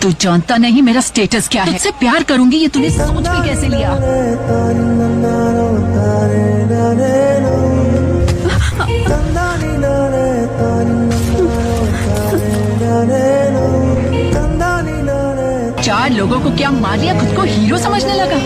तू जानता नहीं मेरा स्टेटस क्या है। तुझसे प्यार करूंगी ये तूने सोच भी कैसे लिया। चार लोगों को क्या मार लिया, खुद को हीरो समझने लगा।